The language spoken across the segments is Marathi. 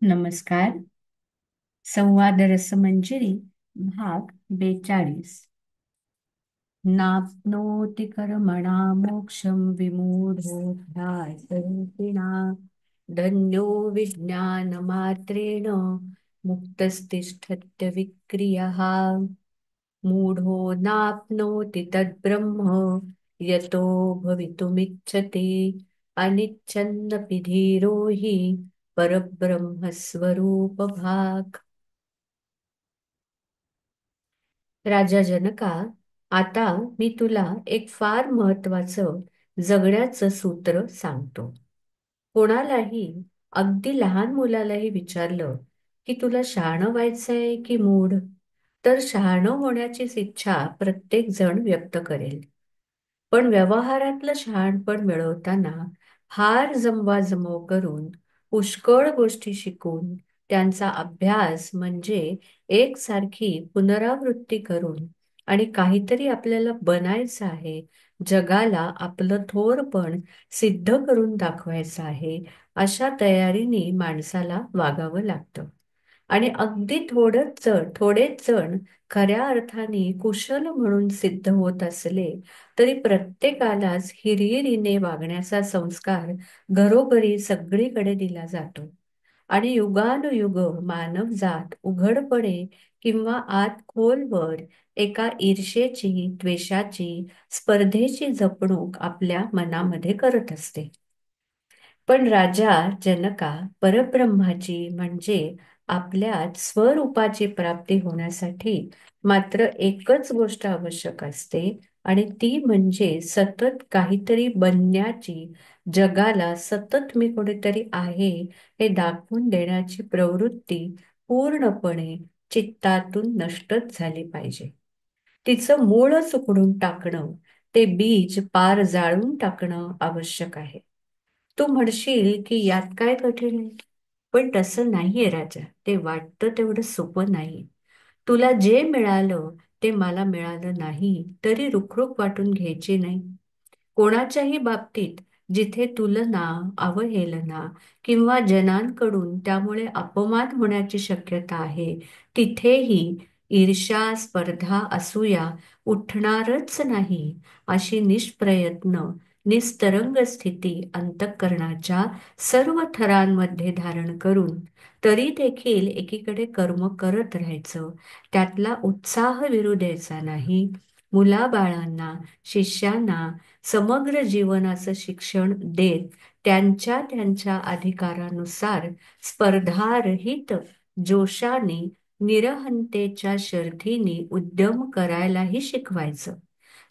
नमस्कार. संवाद रसमंजरी भाग 42. नाप्नोति कर्मणा मोक्षं विमूढो ध्यायरूपिणा धन्यो विज्ञानमात्रेण मुक्तस्तिष्ठत्य विक्रियः मूढो नाप्नोति तद्ब्रह्म यतो भवितुमिच्छति अनिच्छन्नपि धीरो हि परब्रह्मस्वरूपभाक्. राजा जनका, आता मी तुला एक फार महत्वाचं जगण्याचं सूत्र सांगतो. कोणालाही, अगदी लहान मुलालाही विचारलं की तुला शहाणं व्हायचंय की मूढ, तर शहाणं होण्याचीच इच्छा प्रत्येक जण व्यक्त करेल. पण व्यवहारातलं शहाणपण मिळवताना फार जमवाजमव करून, पुष्कळ गोष्टी शिकून, त्यांचा अभ्यास म्हणजे एकसारखी पुनरावृत्ती करून आणि काहीतरी आपल्याला बनायचं आहे, जगाला आपलं थोरपण सिद्ध करून दाखवायचं आहे, अशा तयारीने माणसाला वागावं लागतं. आणि अगदी थोडेच जण खऱ्या अर्थाने कुशल म्हणून सिद्ध होत असले तरी प्रत्येकालाच हिरिरीने वागण्याचा संस्कार घरोघरी सगळीकडे दिला जातो. आणि युगानुयुग मानवजात उघडपणे किंवा आत खोलवर एका ईर्षेची, द्वेषाची, स्पर्धेची जपणूक आपल्या मनामध्ये करत असते. पण राजा जनका, परब्रह्माची म्हणजे आपल्यात स्वरूपाची प्राप्ती होण्यासाठी मात्र एकच गोष्ट आवश्यक असते आणि ती म्हणजे सतत काहीतरी बनण्याची, जगाला सतत मी कोणीतरी आहे हे दाखवून देण्याची प्रवृत्ती पूर्णपणे चित्तातून नष्टच झाली पाहिजे. तिचं मूळच उखडून टाकणं, ते बीज पार जाळून टाकणं आवश्यक आहे. तू म्हणशील की यात काय कठीण आहे? पण तसं नाहीये राजा. ते वाटतं तेवढं सोपं नाही. तुला जे मिळालं ते मला मिळालं नाही तरी रुखरुख वाटून घ्यायची नाही. कोणाच्याही बाबतीत जिथे तुलना, अवहेलना किंवा जनांकडून त्यामुळे अपमान होण्याची शक्यता आहे, तिथेही ईर्ष्या, स्पर्धा, असूया उठणारच नाही, अशी निष्प्रयत्न, निस्तरंग स्थिती अंतःकरणाच्या सर्व थरांमध्ये धारण करून तरी देखील एकीकडे कर्म करत राहायचं, त्यातला उत्साह विरू द्यायचा नाही. मुलाबाळांना, शिष्यांना समग्र जीवनाचं शिक्षण देत त्यांच्या त्यांच्या अधिकारानुसार स्पर्धारहित जोशाने, निरहंतेच्या शर्थीने उद्यम करायलाही शिकवायचं.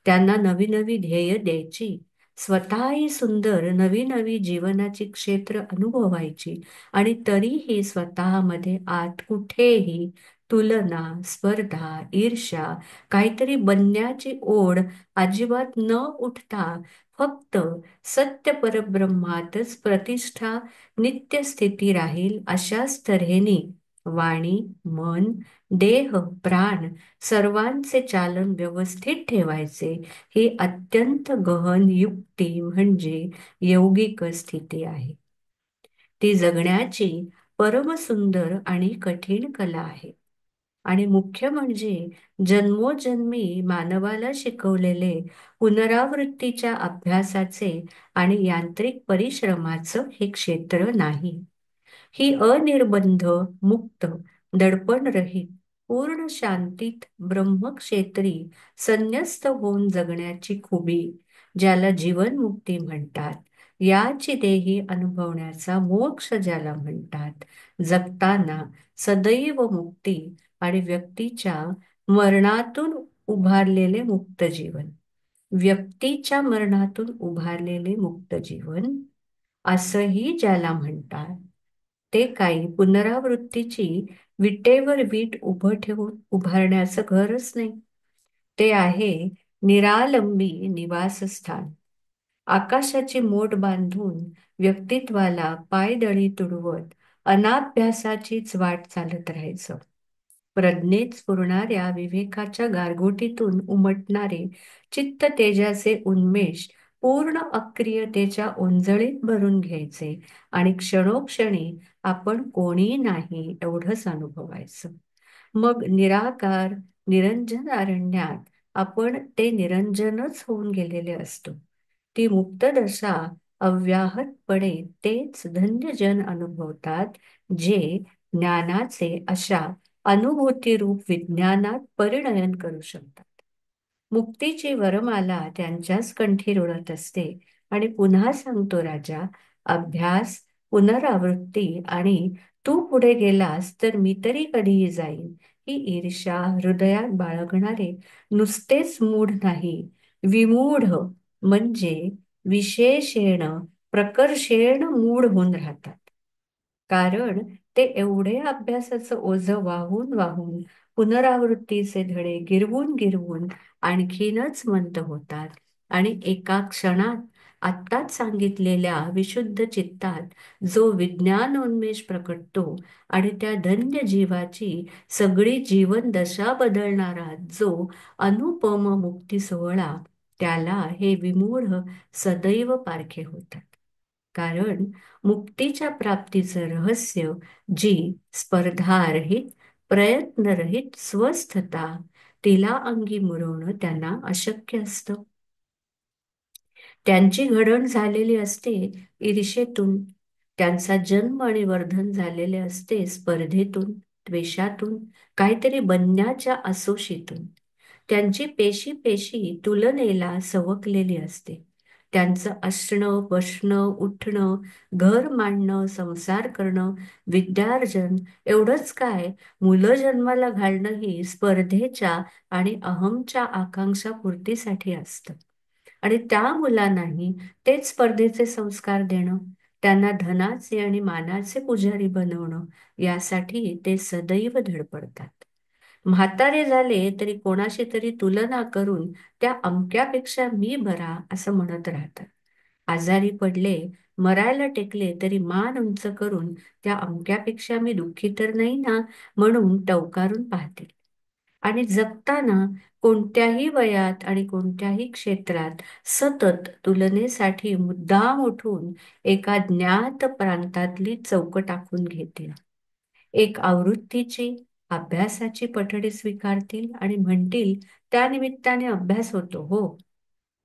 त्यांना नवी नवी ध्येय द्यायची, स्वतःही सुंदर नवी नवी जीवनाची क्षेत्र अनुभवायची आणि तरीही स्वतःमध्ये आत कुठेही तुलना, स्पर्धा, ईर्ष्या, काहीतरी बनण्याची ओढ अजिबात न उठता फक्त सत्य परब्रह्मातच प्रतिष्ठा, नित्य स्थिती राहील अशाच तऱ्हेने वाणी, मन, देह, प्राण सर्वांचे चालन व्यवस्थित ठेवायचे. ही अत्यंत गहन युक्ती म्हणजे यौगिक स्थिती आहे. ती जगण्याची परमसुंदर आणि कठीण कला आहे. आणि मुख्य म्हणजे जन्मोजन्मी मानवाला शिकवलेले पुनरावृत्तीच्या अभ्यासाचे आणि यांत्रिक परिश्रमाचं हे क्षेत्र नाही. ही अनिर्बंध, मुक्त, दडपणरहित, पूर्ण शांतीत ब्रह्मक्षेत्री संन्यस्त होऊन जगण्याची खुबी, ज्याला जीवनमुक्ती म्हणतात, याची देही अनुभवण्याचा मोक्ष ज्याला म्हणतात, जगताना सदैव मुक्ती आणि व्यक्तीच्या मरणातून उभारलेले मुक्त जीवन, व्यक्तीच्या मरणातून उभारलेले मुक्त जीवन असंही ज्याला म्हणतात, ते काही पुनरावृत्तीची विटेवर वीट उभं ठेवून उभारण्याचं घरच नाही. ते आहे निरालंबी निवासस्थान. आकाशाची मोठ बांधून व्यक्तित्वाला पायदळी तुडवत अनाभ्यासाचीच वाट चालत राहायचं. प्रज्ञेत स्फुरणाऱ्या विवेकाच्या गारगोटीतून उमटणारे चित्त तेजाचे उन्मेष पूर्ण अक्रियतेच्या ओंजळीत भरून घ्यायचे आणि क्षणोक्षणी आपण कोणी नाही एवढंच अनुभवायचं. मग निराकार निरंजन अरण्यात आपण ते निरंजनच होऊन गेलेले असतो. ती मुक्त दशा अव्याहतपणे तेच धन्यजन अनुभवतात, जे ज्ञानाचे अशा अनुभूतीरूप विज्ञानात परिणयन करू शकतात. मुक्तीची वरमाला त्यांच्याच कंठी रुळत असते. आणि पुन्हा सांगतो राजा, अभ्यास, पुनरावृत्ती आणि तू पुढे गेलास तर मी तरी कधीही जाईन, ही ईर्ष्या हृदयात बाळगणारे नुसतेच मूढ नाही, विमूढ म्हणजे विशेषेण प्रकर्षेण मूढ होऊन राहतात. कारण ते एवढे अभ्यासाचं ओझं वाहून वाहून, पुनरावृत्तीचे धडे गिरवून गिरवून आणखीनच मंद होतात आणि एका क्षणात आत्ताच सांगितलेल्या विशुद्ध चित्तात जो विज्ञानोन्मेष प्रकटतो आणि त्या धन्य जीवाची सगळी जीवन दशा बदलणारा जो अनुपम मुक्ती सोहळा, त्याला हे विमूढ सदैव पारखे होतात. कारण मुक्तीच्या प्राप्तीचं रहस्य, जी स्पर्धारहित प्रयत्नरहित स्वस्थता, तिला अंगी मुरवणं त्यांना अशक्य असतं. त्यांची घडण झालेली असते ईर्षेतून, त्यांचा जन्म आणि वर्धन झालेले असते स्पर्धेतून, द्वेषातून, काहीतरी बनण्याच्या असोशीतून. त्यांची पेशी पेशी तुलनेला सवकलेली असते. त्यांचं असणं, बसणं, उठणं, घर मांडणं, संसार करणं, विद्यार्जन, एवढंच काय, मुलं जन्माला घालणंही स्पर्धेच्या आणि अहमच्या आकांक्षा पूर्तीसाठी असतं. आणि त्या मुलांनाही तेच स्पर्धेचे संस्कार देणं, त्यांना धनाचे आणि मानाचे पुजारी बनवणं, यासाठी ते सदैव धडपडतात. म्हातारे झाले तरी कोणाशी तरी तुलना करून त्या अमक्यापेक्षा मी बरा असं म्हणत राहतात. आजारी पडले, मरायला टेकले तरी मान उंच करून त्या अमक्यापेक्षा मी दुःखी तर नाही ना, म्हणून टवकारून पाहतील. आणि जगताना कोणत्याही वयात आणि कोणत्याही क्षेत्रात सतत तुलनेसाठी मुद्दाम उठून एका ज्ञात प्रांतातली चौकट आखून घेतील. एक आवृत्तीची, अभ्यासाची पठडी स्वीकारतील आणि म्हणतील, त्या निमित्ताने अभ्यास होतो हो.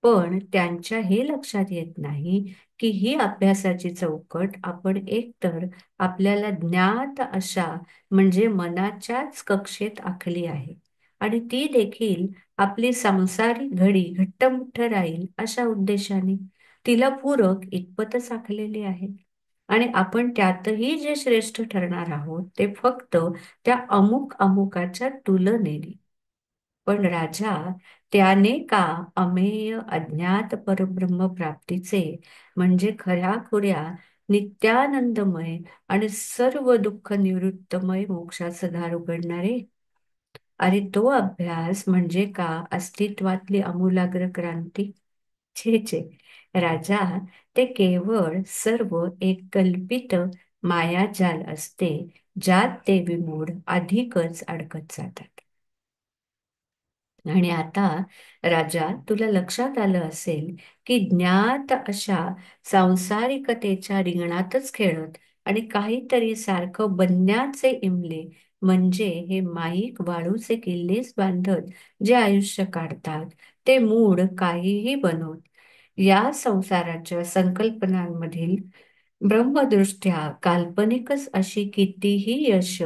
पण त्यांच्या हे लक्षात येत नाही की ही अभ्यासाची चौकट आपण एकतर आपल्याला ज्ञात अशा म्हणजे मनाच्याच कक्षेत आखली आहे आणि ती देखील आपली सांसारिक घडी घट्टमुट्ट राहील अशा उद्देशाने तिला पूरक इतपतच आखलेली आहे. आणि आपण त्यातही जे श्रेष्ठ ठरणार आहोत ते फक्त त्या अमुक अमुकाच्या तुलनेने. पण राजा, त्याने का अमेय अज्ञात परब्रह्म प्राप्तीचे म्हणजे खऱ्याखुऱ्या नित्यानंदमय आणि सर्व दुःख निवृत्तमय मोक्षाचं दार उघडणारे? अरे तो अभ्यास म्हणजे का अस्तित्वातली आमूलाग्र क्रांती? छे छे राजा, ते केवळ सर्व एक कल्पित मायाजाल असते, ज्यात ते विमूढ अधिकच अडकत जातात. आणि आता राजा, तुला लक्षात आलं असेल की ज्ञात अशा सांसारिकतेच्या रिंगणातच खेळत आणि काहीतरी सारखं बनण्याचे इमले म्हणजे हे माईक वाळूचे किल्लेच बांधत जे आयुष्य काढतात, ते मूढ काहीही बनवत या संसाराच्या संकल्पनांमधील ब्रह्मदृष्ट्या काल्पनिकच अशी कितीही यश,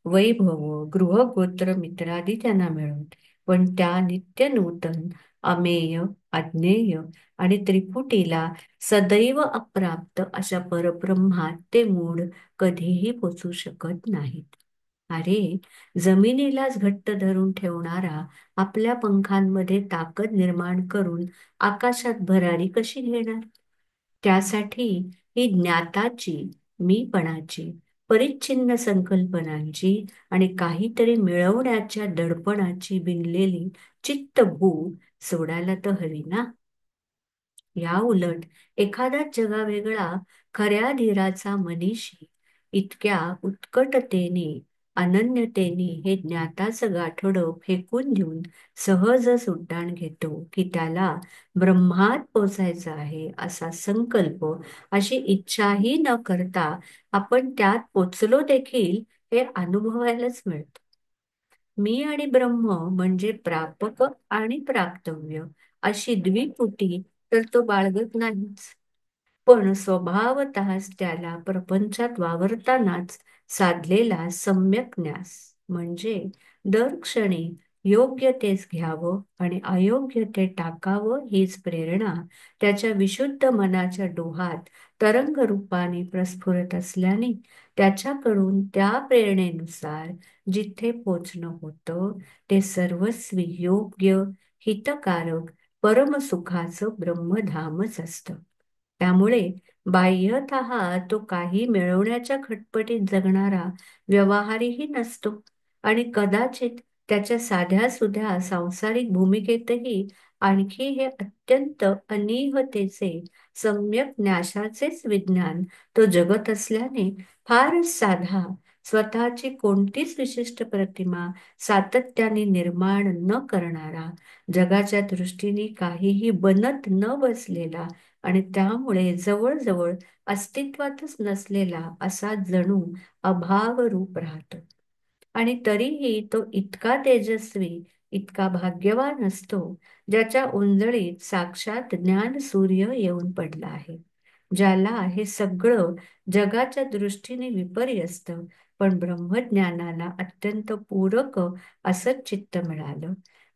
वैभव, गृहगोत्र मित्रादी त्यांना मिळवत, पण त्या नित्य नूतन, अमेय, अज्ञेय आणि त्रिपुटीला सदैव अप्राप्त अशा परब्रह्मात ते मूढ कधीही पोचू शकत नाहीत. अरे, जमिनीलाच घट्ट धरून ठेवणारा आपल्या पंखांमध्ये ताकद निर्माण करून आकाशात भरारी कशी घेणार? त्यासाठी ही ज्ञाताची, मीपणाची, परिच्छिन्न संकल्पनांची आणि काहीतरी मिळवण्याच्या दडपणाची बिनलेली चित्तभू सोडायला तर हवी ना. या उलट एखादा जगावेगळा खऱ्या धीराचा मनीषी इतक्या उत्कटतेने अनन्यतेने हे ज्ञाताचं गाठोडं फेकून देऊन सहजच उड्डाण घेतो की त्याला ब्रह्मात पोचायचं आहे असा संकल्प, अशी इच्छाही न करता आपण त्यात पोचलो देखील हे अनुभवायलाच मिळतं. मी आणि ब्रह्म म्हणजे प्रापक आणि प्राप्तव्य अशी द्विपुटी तर तो बाळगत नाहीच. पण स्वभावतःच त्याला प्रपंचात वावरतानाच साधलेला सम्यक न्यास म्हणजे दर क्षणी योग्य तेच घ्यावं आणि अयोग्य ते टाकावं हीच प्रेरणा त्याच्या विशुद्ध मनाच्या डोहात तरंग रूपाने प्रस्फुरत असल्याने त्याच्याकडून त्या प्रेरणेनुसार जिथे पोचणं होतं ते सर्वस्वी योग्य, हितकारक, परमसुखाचं ब्रह्मधामच असतं. त्यामुळे बाह्यतः तो काही मिळवण्याच्या खटपटीत जगणारा व्यवहारीही नसतो आणि कदाचित त्याच्या साध्या-सुध्या सांसारिक भूमिकेतही आणखी हे अत्यंत अनिहतेचे सम्यक न्यासाचेच विज्ञान तो जगत असल्याने फारच साधा, स्वतःची कोणतीच विशिष्ट प्रतिमा सातत्याने निर्माण न करणारा, जगाच्या दृष्टीने काहीही बनत न बसलेला आणि त्यामुळे जवळजवळ अस्तित्वातच नसलेला असा जणू अभावरूप राहतो. आणि तरीही तो इतका तेजस्वी, इतका भाग्यवान असतो, ज्याच्या उंजळीत साक्षात ज्ञान सूर्य येऊन पडला आहे. ज्याला हे सगळं जगाच्या दृष्टीने विपर्यस्त पण ब्रह्मज्ञानाला अत्यंत पूरक असं चित्त मिळालं.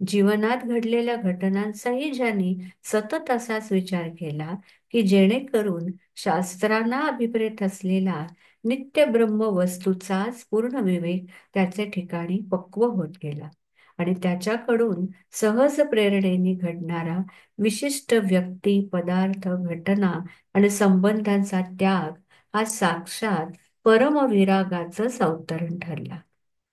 जीवनात घडलेल्या घटनांचाही ज्यांनी सतत असाच विचार केला की जेणेकरून शास्त्रांना अभिप्रेत असलेला नित्य ब्रह्म वस्तूचाच पूर्ण विवेक त्याचे ठिकाणी पक्व होत गेला आणि त्याच्याकडून सहज प्रेरणेने घडणारा विशिष्ट व्यक्ती, पदार्थ, घटना आणि संबंधांचा त्याग हा साक्षात परमविरागाचंच अवतरण ठरला.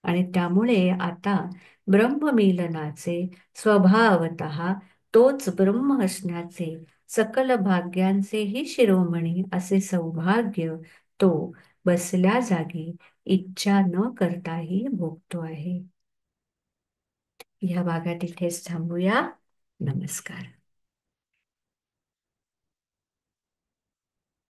आणि त्यामुळे आता ब्रह्ममिलनाचे स्वभावतः तोच ब्रह्म असण्याचे सकल भाग्यांचेही शिरोमणी असे सौभाग्य तो बसल्या जागी इच्छा न करताही भोगतो आहे. या भागात इथेच थांबूया. नमस्कार.